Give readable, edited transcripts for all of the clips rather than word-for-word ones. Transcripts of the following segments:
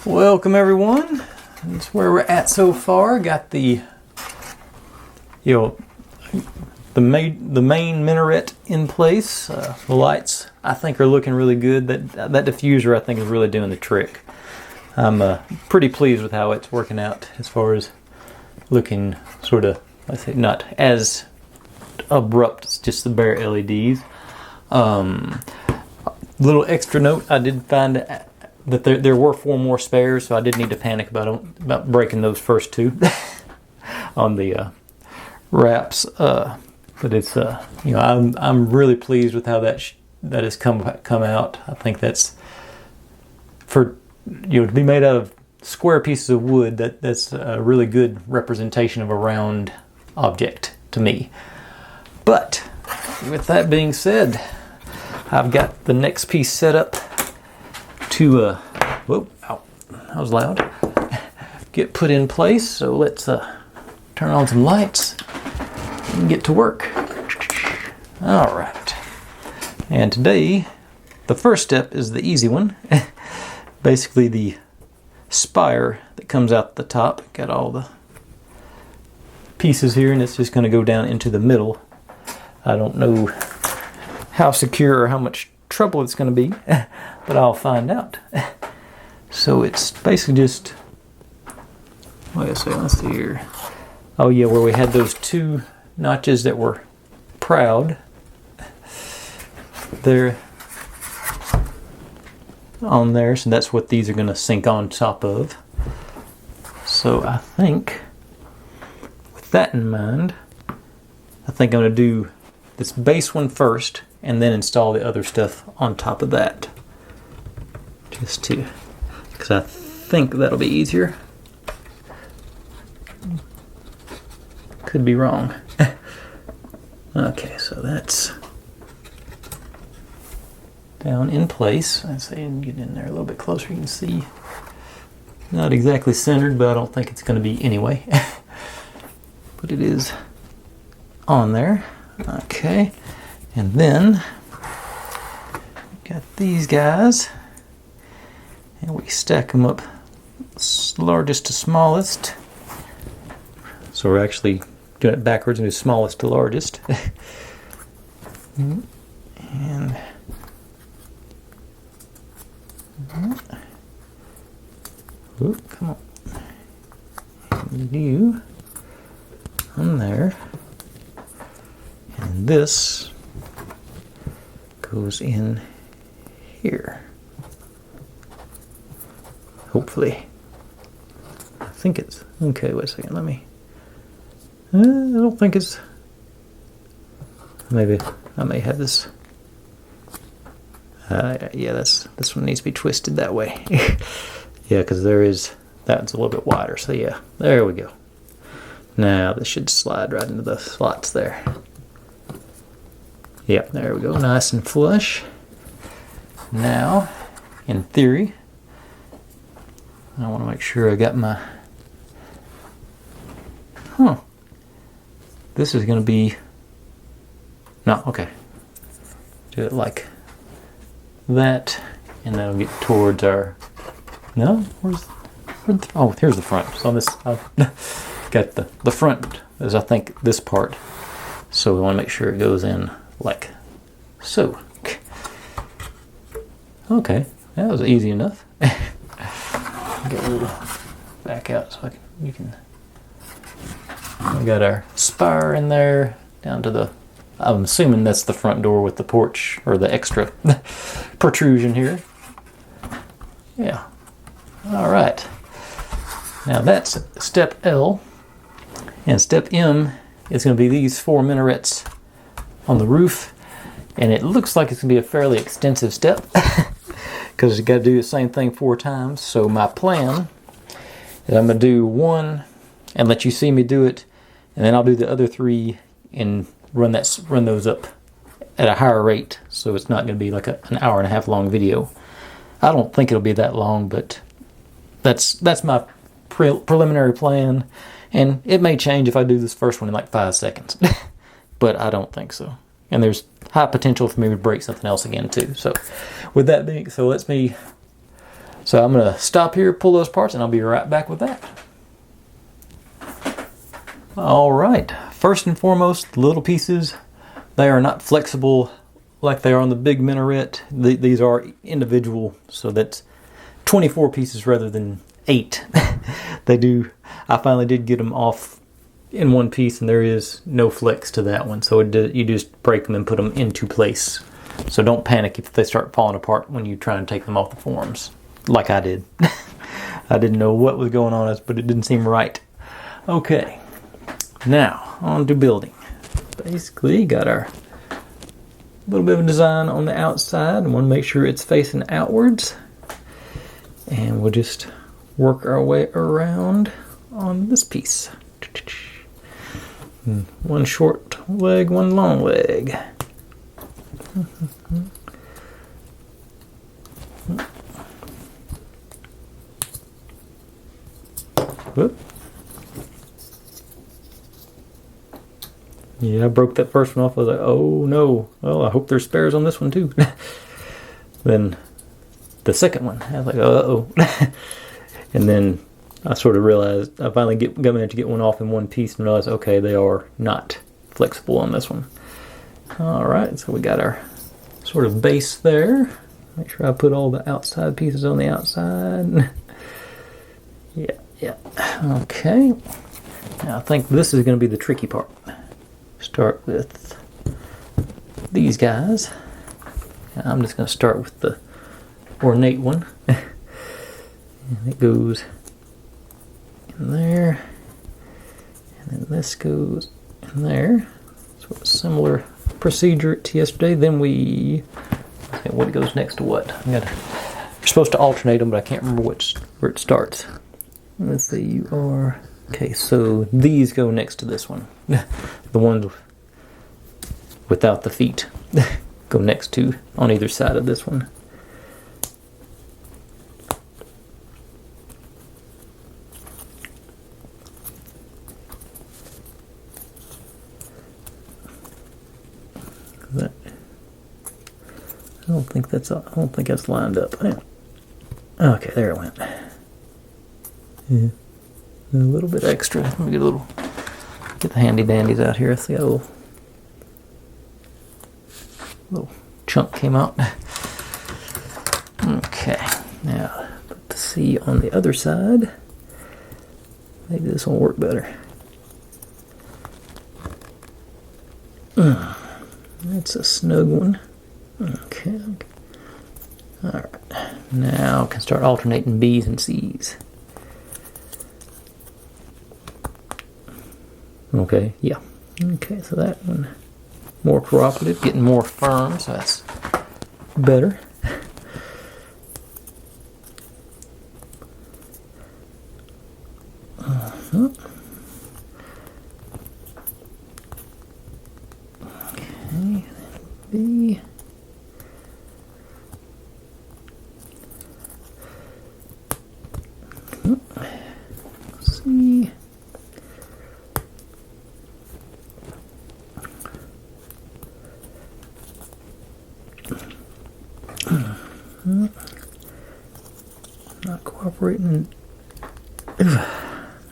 Welcome everyone. That's where we're at so far. Got the the main minaret in place. The lights I think are looking really good. That diffuser I think is really doing the trick. I'm pretty pleased with how it's working out as far as looking sort of, let's say, not as abrupt as just the bare LEDs. Little extra note, I did find that there were 4 more spares, so I did need to panic about breaking those first 2 on the wraps. But it's I'm really pleased with how that has come out. I think that's for to be made out of square pieces of wood. That's a really good representation of a round object to me. But with that being said, I've got the next piece set up to whoop, ow, that was loud. Get put in place. So let's turn on some lights and get to work. All right. And today, the first step is the easy one. Basically, the spire that comes out the top. Got all the pieces here, and it's just going to go down into the middle. I don't know how secure or how much trouble it's going to be, but I'll find out. So it's basically just, let's see here. Oh yeah, where we had those 2 notches that were proud. They're on there, so that's what these are going to sink on top of. So I think, with that in mind, I think I'm going to do this base one first, and then install the other stuff on top of that. Just to, because I think that'll be easier. Could be wrong. Okay, so that's down in place. I'd say get in there a little bit closer. You can see, not exactly centered, but I don't think it's going to be anyway. But it is on there. Okay, and then got these guys, and we stack them up largest to smallest. So we're actually doing it backwards and do smallest to largest. And whoop, come on. And you on there. And this goes in here. Hopefully. I think it's okay. Wait a second. Let me. I don't think it's. Maybe I may have this. Yeah, this one needs to be twisted that way. Yeah, because that's a little bit wider. So yeah, there we go. Now this should slide right into the slots there. Yep, there we go. Nice and flush. Now, in theory, I want to make sure I got my. This is going to be. No, okay. Do it like that, and that'll get towards our. No, oh, here's the front. So this, I've got the front is I think this part. So we want to make sure it goes in like so. Okay, that was easy enough. Get a little back out so you can. We got our spire in there down to the. I'm assuming that's the front door with the porch or the extra protrusion here. Yeah. All right. Now that's step L, and step M is going to be these 4 minarets on the roof, and it looks like it's going to be a fairly extensive step because you got to do the same thing 4 times. So my plan is I'm going to do 1 and let you see me do it, and then I'll do the other 3 and run those up at a higher rate, so it's not going to be like an hour and a half long video. I don't think it'll be that long, but that's my preliminary plan, and it may change if I do this first one in like 5 seconds. But I don't think so. And there's high potential for me to break something else again too. So with that being, so let me So I'm going to stop here, pull those parts, and I'll be right back with that. All right, first and foremost, the little pieces, they are not flexible like they are on the big minaret. These are individual, so that's 24 pieces rather than 8. I finally did get them off in one piece, and there is no flex to that one. So you just break them and put them into place. So don't panic if they start falling apart when you try and take them off the forms, like I did. I didn't know what was going on, but it didn't seem right. Okay, now on to building. Basically, got our little bit of design on the outside. I want to make sure it's facing outwards. And we'll just work our way around on this piece. One short leg, one long leg. Whoop. Yeah, I broke that first one off. I was like, oh no. Well, I hope there's spares on this one too. Then the second one, I was like, uh-oh. And then I sort of realized, I finally managed to get one off in one piece and realized, okay, they are not flexible on this one. All right, so we got our sort of base there. Make sure I put all the outside pieces on the outside. Yeah. Okay. Now I think this is going to be the tricky part. Start with these guys. I'm just going to start with the ornate one. And it goes in there. And then this goes in there. Sort of similar procedure to yesterday. Then what goes next to what? You're supposed to alternate them, but I can't remember where it starts. Let's see, okay, so these go next to this one. The ones without the feet go next to, on either side of this one. I don't think that's lined up. Okay, there it went. Yeah, a little bit extra. Let me get the handy dandies out here. See, a little chunk came out. Okay, now put the C on the other side. Maybe this will work better. That's a snug one. Okay. Alright. Now I can start alternating B's and C's. Okay, yeah. Okay, so that one more cooperative, getting more firm, so that's better. Okay, B. C. Not cooperating.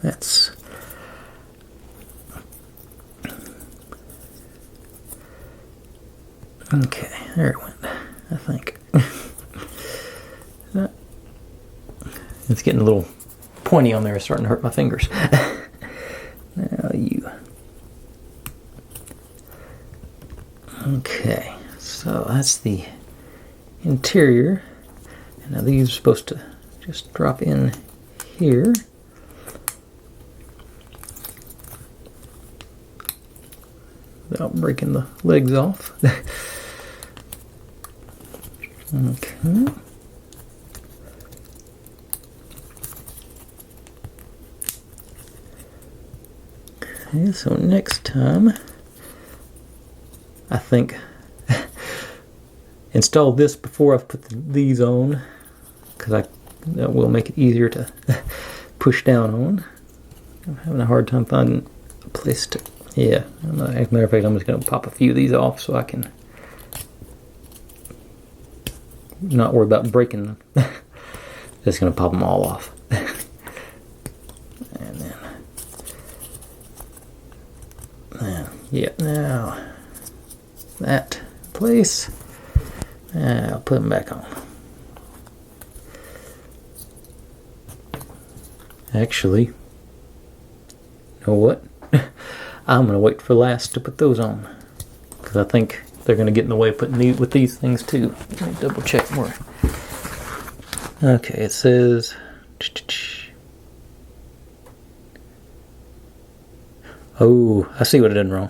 That's okay. There it went, I think. It's getting a little pointy on there. It's starting to hurt my fingers. Now you. Okay, so that's the interior. And now these are supposed to just drop in here. Without breaking the legs off. Okay. Okay, so next time, I think install this before I've put these on, because that will make it easier to push down on. I'm having a hard time finding a place to, yeah, as a matter of fact, I'm just going to pop a few of these off so I can not worry about breaking Just gonna pop them all off. And then, yeah, now that place, and I'll put them back on. Actually, you know what? I'm gonna wait for last to put those on, because I think they're gonna get in the way of putting these with these things too. Let me double check more. Okay, it says. Oh, I see what I did wrong.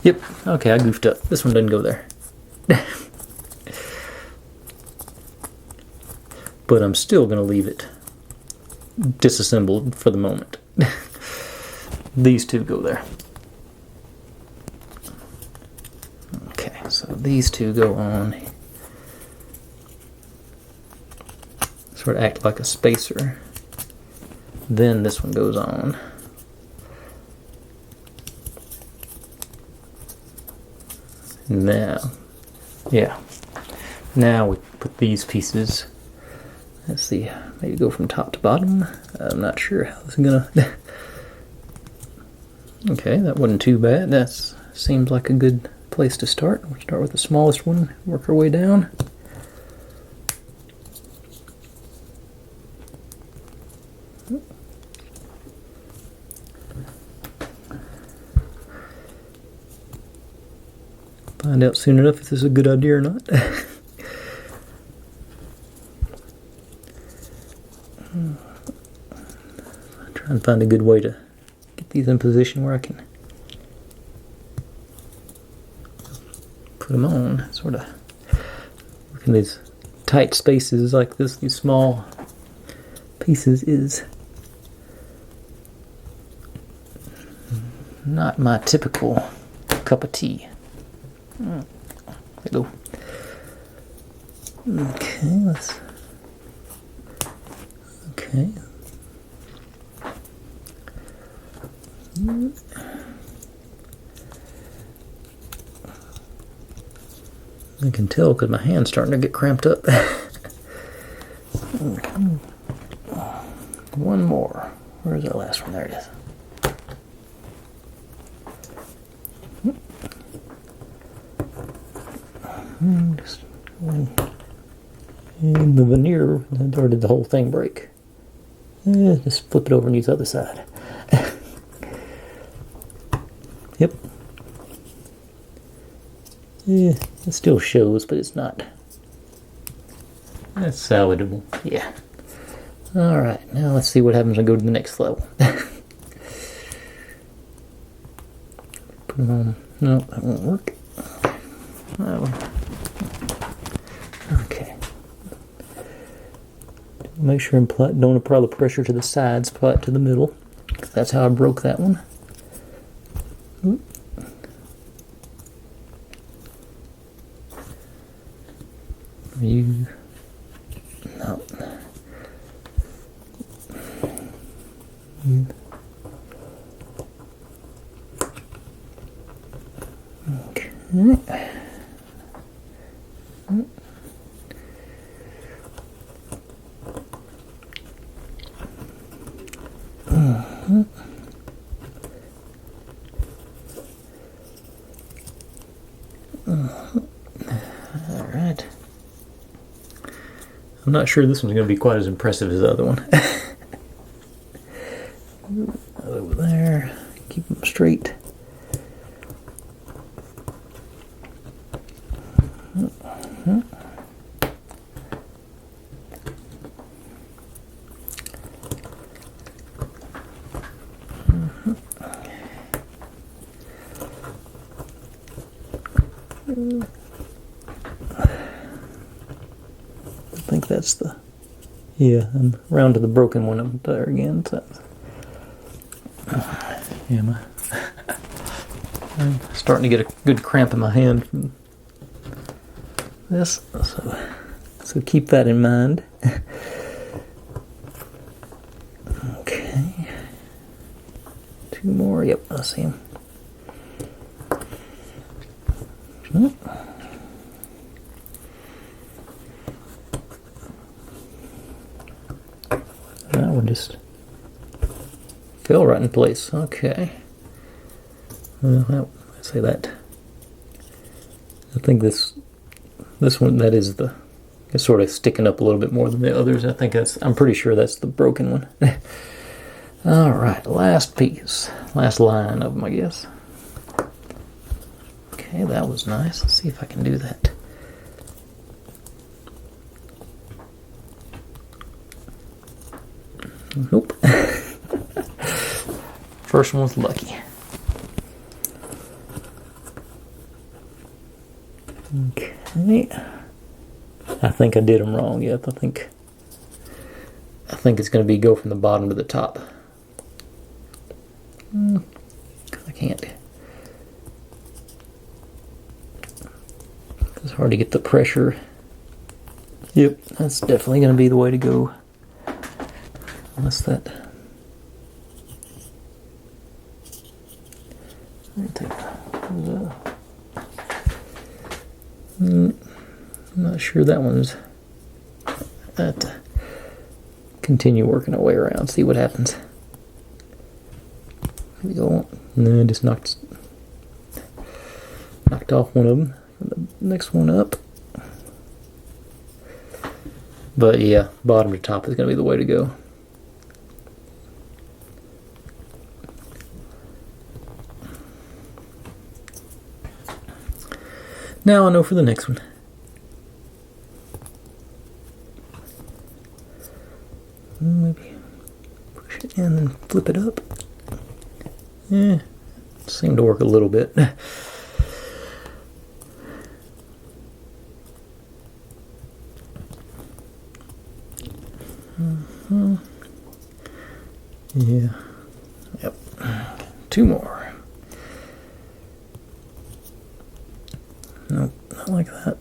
Yep. Okay, I goofed up. This one doesn't go there. But I'm still gonna leave it disassembled for the moment. These two go there. Okay, so these two go on. Sort of act like a spacer. Then this one goes on. Now, yeah. Now we put these pieces. Let's see, maybe go from top to bottom. I'm not sure how this is gonna. Okay, that wasn't too bad. That seems like a good place to start. We'll start with the smallest one, work our way down. Find out soon enough if this is a good idea or not. Try and find a good way to get these in position where I can put them on. Sort of working these tight spaces like this, these small pieces, is not my typical cup of tea. Hello. Okay, let's. Okay. I can tell because my hand's starting to get cramped up. One more. Where's that last one? There it is. Just and the veneer, or did the whole thing break? Just flip it over and use the other side. Yep. Yeah, it still shows, but it's not. That's salvageable. Yeah. Alright, now let's see what happens when I go to the next level. Put them on. No, that won't work. Okay. Make sure and don't apply the pressure to the sides, apply it to the middle. That's how I broke that one. You no. Okay. Alright. I'm not sure this one's going to be quite as impressive as the other one. Over there. Keep them straight. I think that's the, yeah, I'm around to the broken one up there again. So. Yeah, I'm starting to get a good cramp in my hand from this, so keep that in mind. Okay, two more. Yep, I see them. just fell right in place. Okay. Well, I'd say that. I think this one, that is it's sort of sticking up a little bit more than the others. I'm pretty sure that's the broken one. All right, last piece, last line of them, I guess. Okay, that was nice. Let's see if I can do that. Nope. First one was lucky. Okay. I think I did them wrong. Yep, I think it's going to be go from the bottom to the top. I can't. It's hard to get the pressure. Yep, that's definitely going to be the way to go. Unless that. I'm not sure that one's. Continue working our way around, see what happens. Here we go. No, I just knocked off one of them. The next one up. But yeah, bottom to top is going to be the way to go. Now I know for the next one. Maybe push it in and flip it up. Yeah, seemed to work a little bit. Yeah. Yep. Two more. Nope, not like that.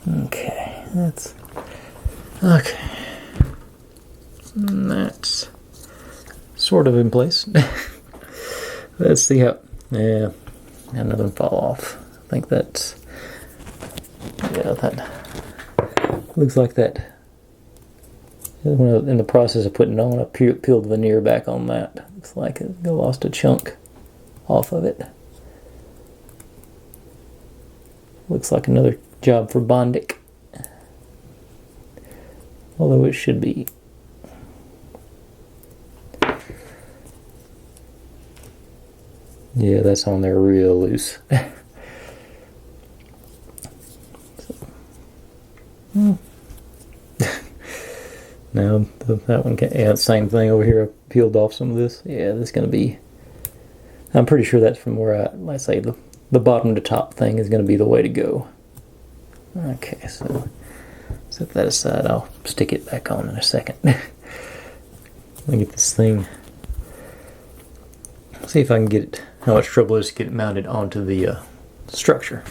Okay, that's okay. And that's sort of in place. Let's see how. Yeah, another one fall off. I think that's. Yeah, that looks like that. When I, in the process of putting it on, I peeled the veneer back on that. Looks like it lost a chunk off of it. Looks like another job for Bondic. Although it should be. Yeah, that's on there real loose. Now that one can, yeah, same thing over here. I peeled off some of this. Yeah, this is going to be. I'm pretty sure that's from where I say the bottom to top thing is going to be the way to go. Okay, so set that aside. I'll stick it back on in a second. Let me get this thing. See if I can get it. How much trouble it is to get it mounted onto the structure.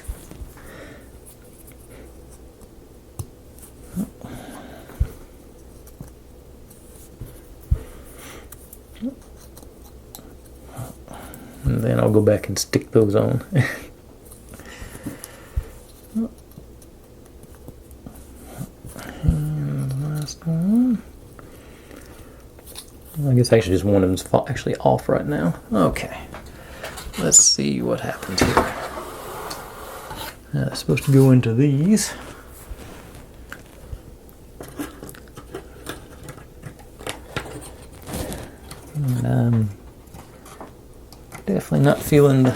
And then I'll go back and stick those on. And the last one. I guess actually just one of them's actually off right now. Okay. Let's see what happens here. It's supposed to go into these. And definitely not feeling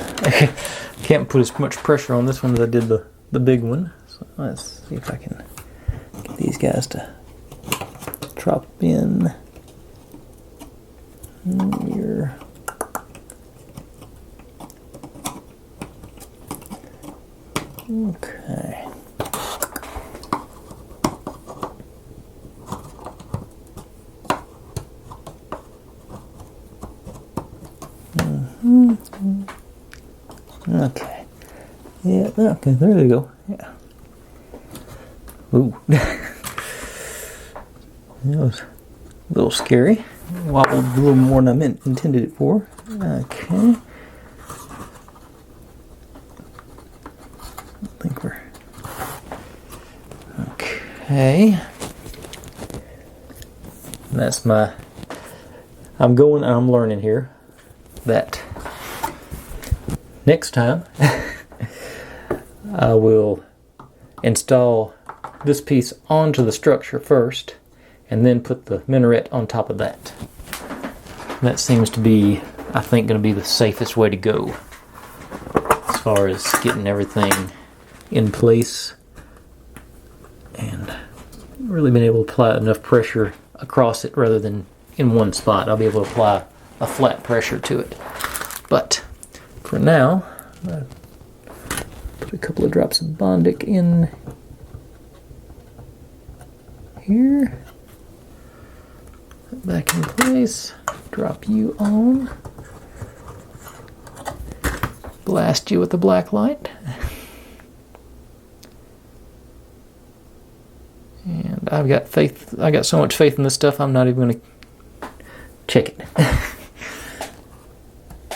can't put as much pressure on this one as I did the big one. So let's see if I can get these guys to drop in here. Okay. Okay. Yeah, okay, there you go. Yeah. Ooh. That was a little scary. Wobbled a little more than I intended it for. Okay. I think we're... Okay. That's my... I'm going and I'm learning here that next time I will install this piece onto the structure first and then put the minaret on top of that. That seems to be, I think, going to be the safest way to go as far as getting everything in place and really being able to apply enough pressure across it rather than in one spot. I'll be able to apply a flat pressure to it. But for now, I'll put a couple of drops of Bondic in here. Put back in place. Drop you on. Blast you with the black light. And I've got faith. I got so much faith in this stuff, I'm not even going to check it.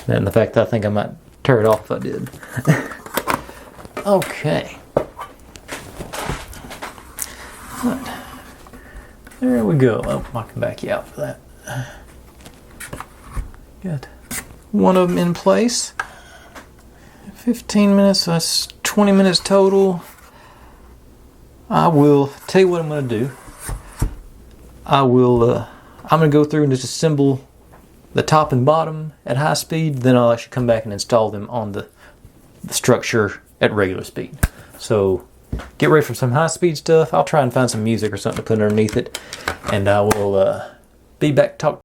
And the fact that I think I might tear it off if I did. Okay. But there we go. Oh, I can back you out for that. Got one of them in place. 15 minutes, that's 20 minutes total. I will tell you what I'm going to do. I'm going to go through and just assemble the top and bottom at high speed. Then I'll actually come back and install them on the structure at regular speed. So get ready for some high speed stuff. I'll try and find some music or something to put underneath it. And I will be back to talk.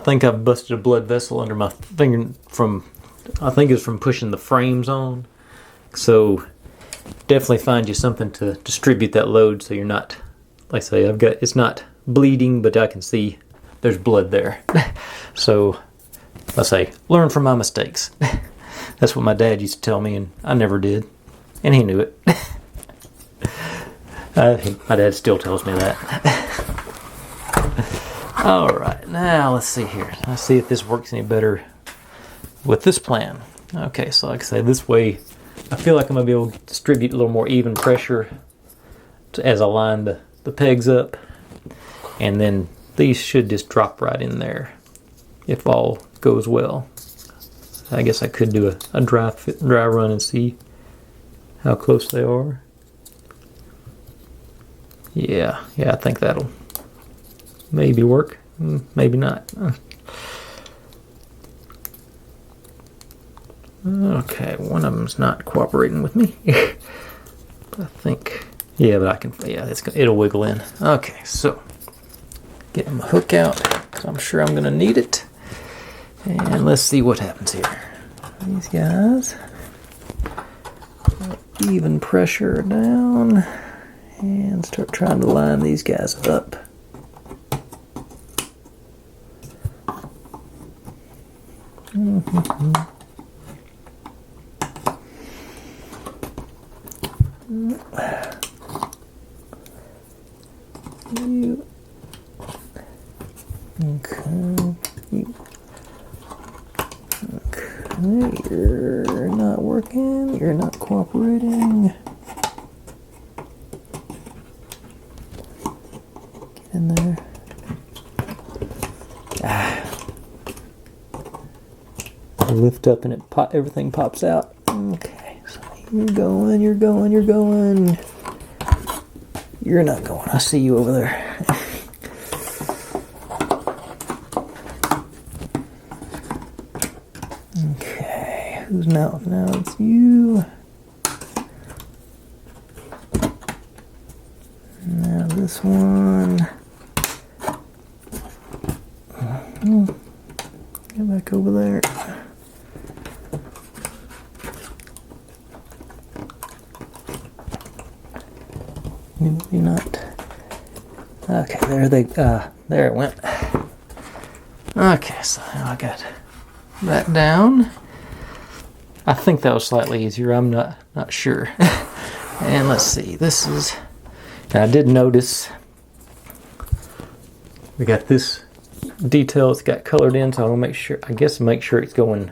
think I've busted a blood vessel under my finger I think it's from pushing the frames on. So definitely find you something to distribute that load so you're not, like I say, it's not bleeding, but I can see there's blood there. So I say, learn from my mistakes. That's what my dad used to tell me, and I never did. And he knew it. My dad still tells me that. Alright, now let's see here. Let's see if this works any better with this plan. Okay, so like I say, this way I feel like I'm going to be able to distribute a little more even pressure as I line the pegs up. And then these should just drop right in there if all goes well. I guess I could do a dry run and see how close they are. Yeah, I think that'll maybe work, maybe not. Okay, one of them's not cooperating with me. I think, yeah, but it'll wiggle in. Okay, so getting my hook out, because I'm sure I'm going to need it. And let's see what happens here. These guys, even pressure down, and start trying to line these guys up. You're not working, you're not cooperating. Get in there. Lift up and everything pops out. Okay, so you're going. You're not going. I see you over there. Okay, who's now? Now it's you. Now this one. Get back over there. Maybe not. Okay, there it went. Okay, so now I got that down. I think that was slightly easier. I'm not sure. And let's see. I did notice we got this detail. It's got colored in, so I want to make sure it's going.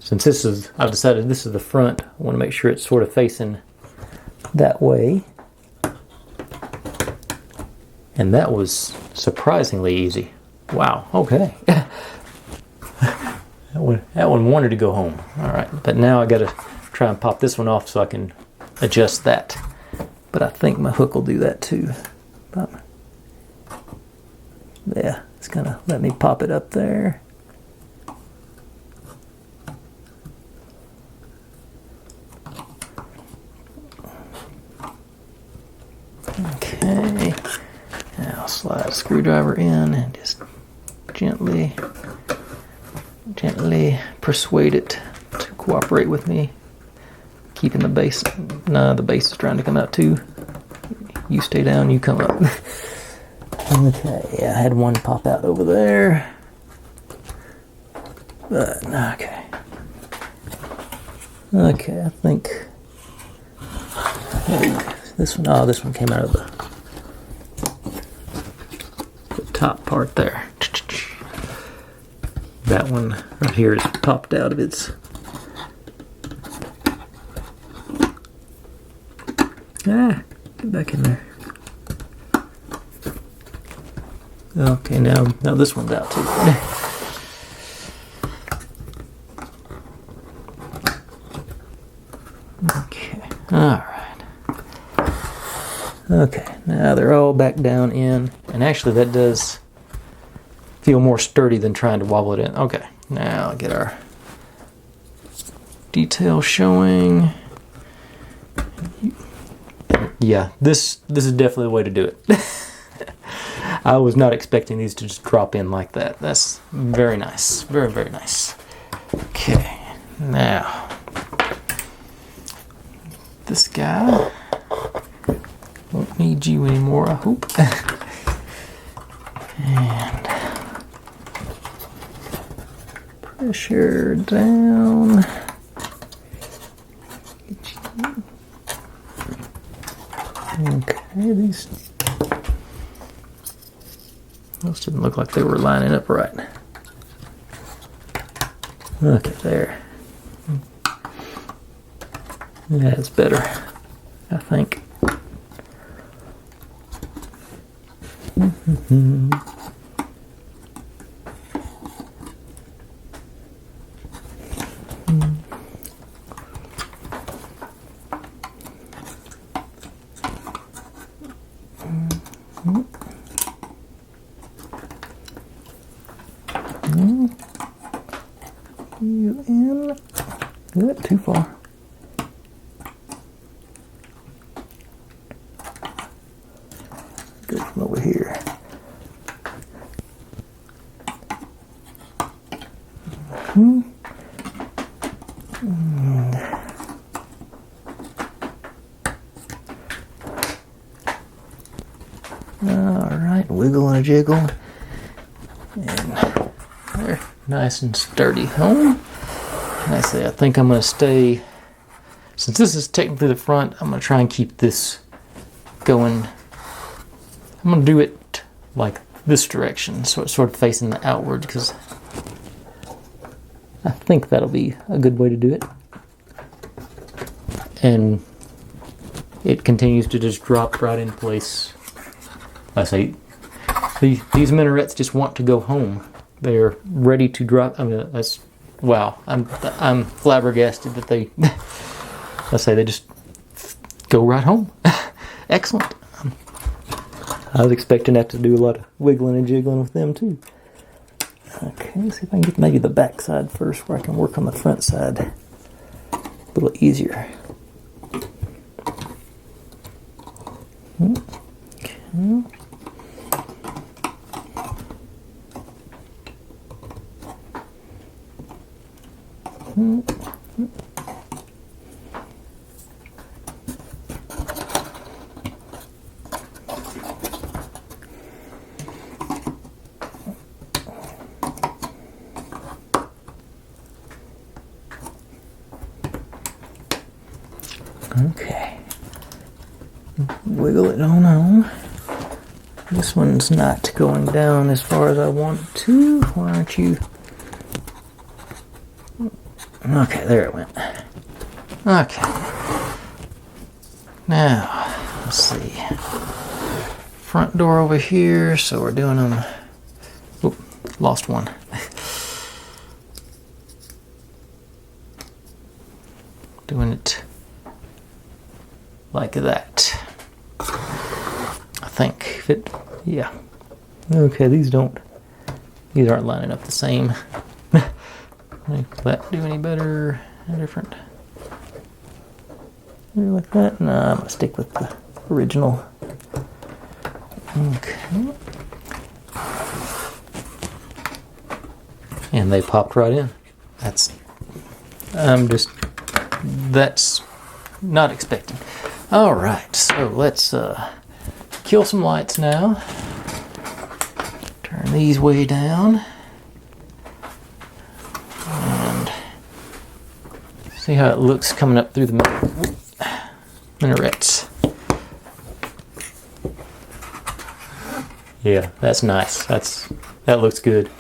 Since I've decided this is the front. I want to make sure it's sort of facing that way. And that was surprisingly easy. Wow, okay. That one wanted to go home. All right, but now I got to try and pop this one off so I can adjust that. But I think my hook will do that too. Yeah, it's going to let me pop it up there. Okay. Now slide a screwdriver in and just gently persuade it to cooperate with me. Keeping the base. No, the base is trying to come out too. You stay down, you come up. Okay, yeah, I had one pop out over there. But, okay. Okay, I think this one came out of the top part there. That one right here is popped out of its. Get back in there. Okay, now this one's out too. Okay, alright. Okay, now they're all back down in, and actually that does feel more sturdy than trying to wobble it in. Okay, now get our detail showing. Yeah, this is definitely the way to do it. I was not expecting these to just drop in like that. That's very nice. Very, very nice. Okay, now this guy won't need you anymore, I hope. And pressure down. Okay, these didn't look like they were lining up right. Okay, there. That's better, I think. You in? Good, too far. Good from over here. Alright, wiggle and a jiggle. And there, nice and sturdy home. I say, I think I'm going to stay, since this is technically the front, I'm going to try and keep this going. I'm going to do it like this direction, so it's sort of facing the outward, because I think that'll be a good way to do it. And it continues to just drop right in place. I say, these minarets just want to go home. They're ready to drop. I mean, that's, wow. I'm flabbergasted that they, I say, they just go right home. Excellent. I was expecting to have to do a lot of wiggling and jiggling with them too. Okay, let's see if I can get maybe the back side first, where I can work on the front side a little easier. Okay. Okay. Wiggle it on home. This one's not going down as far as I want it to. Why aren't you? Okay, there it went. Okay. Now, let's see. Front door over here, so we're doing them. Oop, lost one. Doing it like that. I think it, yeah. Okay, these aren't lining up the same. Will that do any better? Any different? Maybe like that? No, I'm gonna stick with the original. Okay. And they popped right in. That's not expecting. All right, so let's kill some lights now. Turn these way down. And see how it looks coming up through the minarets. Yeah, that's nice. That looks good.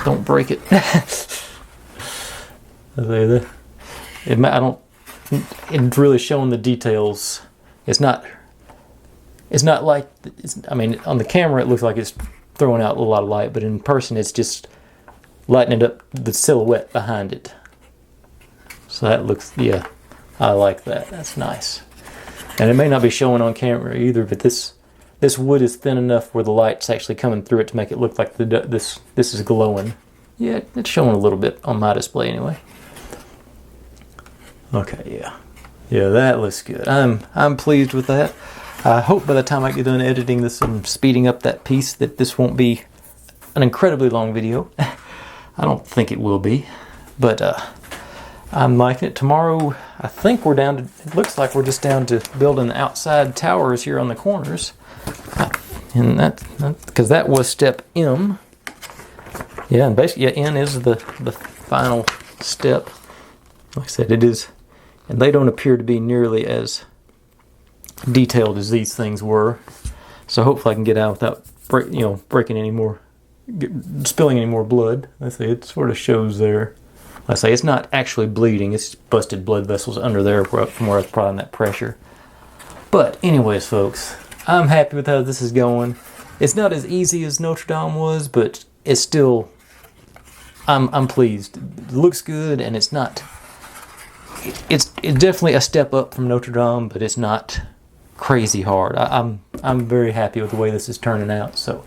Don't break it. It's really showing the details. It's not like, I mean, on the camera it looks like it's throwing out a lot of light, but in person it's just lightening up the silhouette behind it. So that looks, yeah, I like that. That's nice. And it may not be showing on camera either, but this wood is thin enough where the light's actually coming through it to make it look like this is glowing. Yeah, it's showing a little bit on my display anyway. Okay, yeah, that looks good. I'm pleased with that. I hope by the time I get done editing this and speeding up that piece that this won't be an incredibly long video. I don't think it will be, but I'm liking it. Tomorrow, I think we're down to, it looks like we're just down to building the outside towers here on the corners. And that because that was step M. Yeah, and basically, yeah, N is the final step. Like I said, it is, and they don't appear to be nearly as detailed as these things were. So hopefully I can get out without breaking any more, spilling any more blood. I say it sort of shows there. I say it's not actually bleeding; it's busted blood vessels under there from where I was applying that pressure. But anyways, folks, I'm happy with how this is going. It's not as easy as Notre Dame was, but it's still. I'm pleased. It looks good, and it's not. It's definitely a step up from Notre Dame, but it's not crazy hard. I'm very happy with the way this is turning out. So,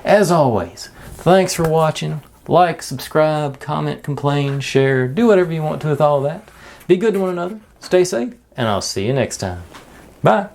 as always, thanks for watching. Like, subscribe, comment, complain, share, do whatever you want to with all that. Be good to one another. Stay safe, and I'll see you next time. Bye.